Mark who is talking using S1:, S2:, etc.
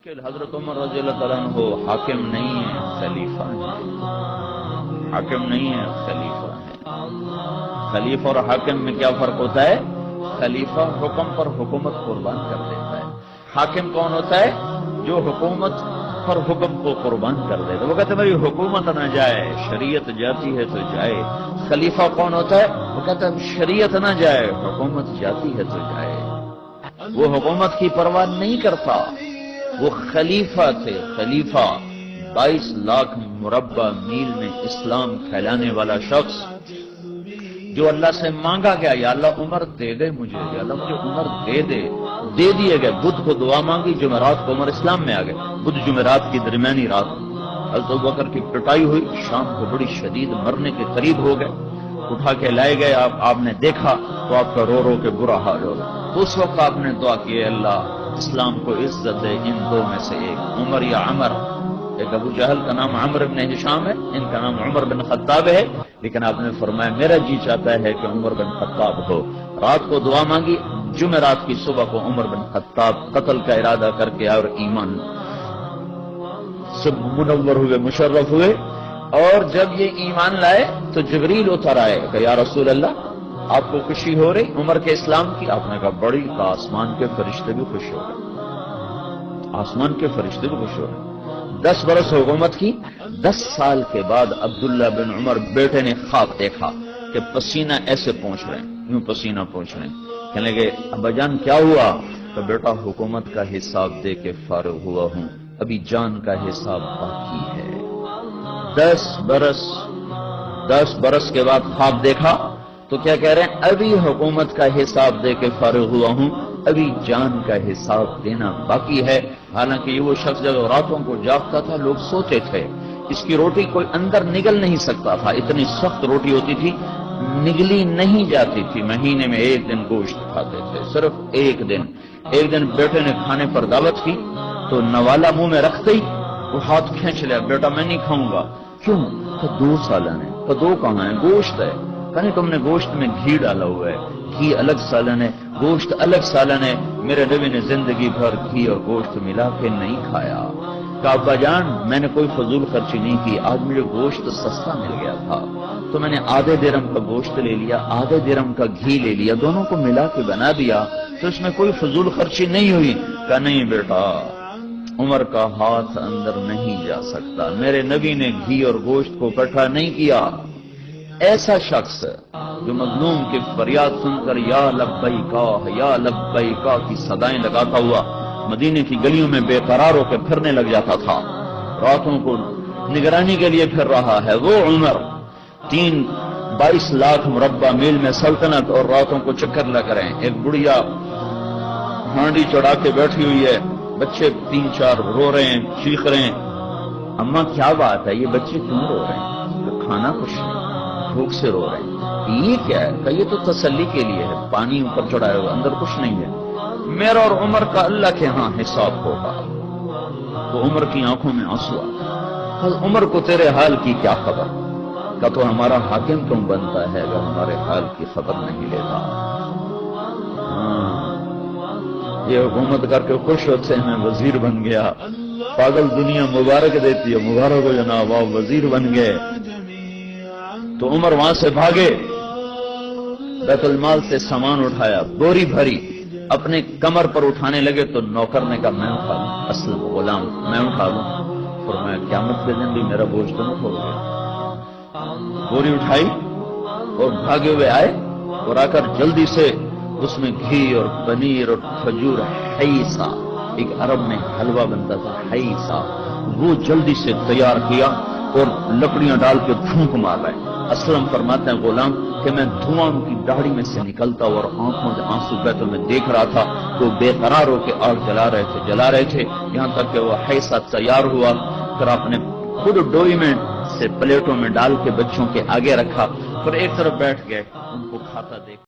S1: کہ حضرت عمر رضی اللہ تعالیٰ عنہ حاکم نہیں ہے، خلیفہ ہے۔ حاکم نہیں ہے، خلیفہ ہے۔ خلیفہ اور حاکم میں کیا فرق ہوتا ہے؟ خلیفہ حکم پر حکومت قربان کر دیتا ہے۔ حاکم کون ہوتا ہے؟ جو حکومت پر حکم کو قربان کر دیتا ہے۔ وہ کہتے ہیں میری حکومت نہ جائے، شریعت جاتی ہے تو جائے۔ خلیفہ کون ہوتا ہے؟ وہ کہتا ہے شریعت نہ جائے، حکومت جاتی ہے تو جائے۔ وہ حکومت کی پرواہ نہیں کرتا، وہ خلیفہ تھے۔ خلیفہ 22 لاکھ مربع میل میں اسلام پھیلانے والا شخص، جو اللہ سے مانگا گیا یا اللہ عمر دے دے مجھے، یا اللہ مجھے عمر دے دیے گئے۔ بدھ کو دعا مانگی، جمعرات کو عمر اسلام میں آ گئے۔ بدھ جمعرات کی درمیانی رات حضرت ابوبکر کی پٹائی ہوئی، شام کو بڑی شدید مرنے کے قریب ہو گئے، اٹھا کے لائے گئے۔ آپ نے دیکھا تو آپ کا رو رو کے برا حال ہو گیا۔ تو اس وقت آپ نے دعا کی، اللہ اسلام کو عزت ہے ان دو میں سے ایک، عمر یا عمر۔ ایک ابو جہل کا نام عمر بن ہشام ہے، ان کا نام عمر بن خطاب ہے، لیکن آپ نے فرمایا میرا جی چاہتا ہے کہ عمر بن خطاب ہو۔ رات کو دعا مانگی، جمعرات کی صبح کو عمر بن خطاب قتل کا ارادہ کر کے اور ایمان سب منور ہوئے، مشرف ہوئے۔ اور جب یہ ایمان لائے تو جبریل اتر آئے کہ یا رسول اللہ آپ کو خوشی ہو رہی عمر کے اسلام کی؟ آپ نے کہا بڑی، کہ آسمان کے فرشتے بھی خوش ہو گئے، آسمان کے فرشتے بھی خوش ہو گئے۔ 10 برس حکومت کی۔ 10 سال کے بعد عبداللہ بن عمر بیٹے نے خواب دیکھا کہ پسینہ ایسے پہنچ رہے ہیں، یوں پسینہ پہنچ رہے ہیں۔ کہنے لگے ابا جان کیا ہوا؟ کہ بیٹا حکومت کا حساب دے کے فارغ ہوا ہوں، ابھی جان کا حساب باقی ہے۔ 10 برس کے بعد خواب دیکھا تو کیا کہہ رہے ہیں؟ ابھی حکومت کا حساب دے کے فارغ ہوا ہوں، ابھی جان کا حساب دینا باقی ہے۔ حالانکہ یہ وہ شخص جب راتوں کو جاگتا تھا لوگ سوتے تھے، اس کی روٹی کوئی اندر نگل نہیں سکتا تھا، اتنی سخت روٹی ہوتی تھی، نگلی نہیں جاتی تھی۔ مہینے میں 1 دن گوشت کھاتے تھے، صرف 1 دن۔ ایک دن بیٹے نے کھانے پر دعوت کی تو نوالا منہ میں رکھتے ہی وہ ہاتھ کھینچ لیا، بیٹا میں نہیں کھاؤں گا۔ کیوں؟ کہ 2 سالن ہے۔ کہ 2 کہاں ہے؟ گوشت ہے۔ کہیں تم نے گوشت میں گھی ڈالا ہوا ہے، گھی الگ سالن ہے، گوشت الگ سالن ہے۔ میرے نبی نے زندگی بھر گھی اور گوشت ملا کے نہیں کھایا۔ کہ ابا جان میں نے کوئی فضول خرچی نہیں کی، آج مجھے گوشت سستا مل گیا تھا تو میں نے آدھے درہم کا گوشت لے لیا، آدھے درہم کا گھی لے لیا، دونوں کو ملا کے بنا دیا، تو اس میں کوئی فضول خرچی نہیں ہوئی۔ کہ نہیں بیٹا، عمر کا ہاتھ اندر نہیں جا سکتا، میرے نبی نے گھی اور گوشت کو اکٹھا نہیں کیا۔ ایسا شخص جو مظلوم کی فریاد سن کر یا لبیکا کی صدائیں لگاتا ہوا مدینے کی گلیوں میں بے قرار ہو کے پھرنے لگ جاتا تھا، راتوں کو نگرانی کے لیے پھر رہا ہے، وہ عمر 22 لاکھ مربع میل میں سلطنت اور راتوں کو چکر لگ رہے ہیں۔ ایک بڑھیا ہانڈی چڑھا کے بیٹھی ہوئی ہے، بچے 3-4 رو رہے ہیں، چیخ رہے ہیں۔ اماں کیا بات ہے، یہ بچے کیوں رو رہے ہیں؟ کھانا کچھ نہیں، بھوک سے رو رہے ہیں۔ یہ کیا ہے؟ کہ یہ تو تسلی کے لیے ہے، پانی اوپر چڑھایا ہوا، اندر کچھ نہیں ہے۔ میرا اور عمر کا اللہ کے ہاں حساب ہوگا۔ تو عمر کی آنکھوں میں آنسو آ گئے۔ عمر کو تیرے حال کی کیا خبر؟ کہ تو ہمارا حاکم کیوں بنتا ہے اگر ہمارے حال کی خبر نہیں لیتا؟ یہ حکومت کر کے خوش ہوتے ہیں میں وزیر بن گیا، پاگل دنیا مبارک دیتی ہے، مبارک ہو جناب آپ وزیر بن گئے۔ تو عمر وہاں سے بھاگے، بیت المال سے سامان اٹھایا، بوری بھری، اپنے کمر پر اٹھانے لگے تو نوکر نے کہا میں اٹھا لوں، اصل غلام میں اٹھا لوں۔ فرمایا قیامت کے دن بھی میرا بوجھ تو مت ہو گیا۔ بوری اٹھائی اور بھاگے ہوئے آئے، اور آ کر جلدی سے اس میں گھی اور پنیر اور کھجور، حیسا، ایک عرب میں حلوہ بنتا تھا حیسا، وہ جلدی سے تیار کیا اور لکڑیاں ڈال کے پھونک مار رہے۔ اسلم فرماتے ہیں غلام کہ میں دھواں ان کی داڑھی میں سے نکلتا اور آنکھوں سے آنسو بہتے میں دیکھ رہا تھا تو بے قرار ہو کے آگ جلا رہے تھے یہاں تک کہ وہ حیسا تیار ہوا۔ پھر آپ نے خود ڈوئی میں سے پلیٹوں میں ڈال کے بچوں کے آگے رکھا، پھر ایک طرف بیٹھ گئے ان کو کھاتا دیکھ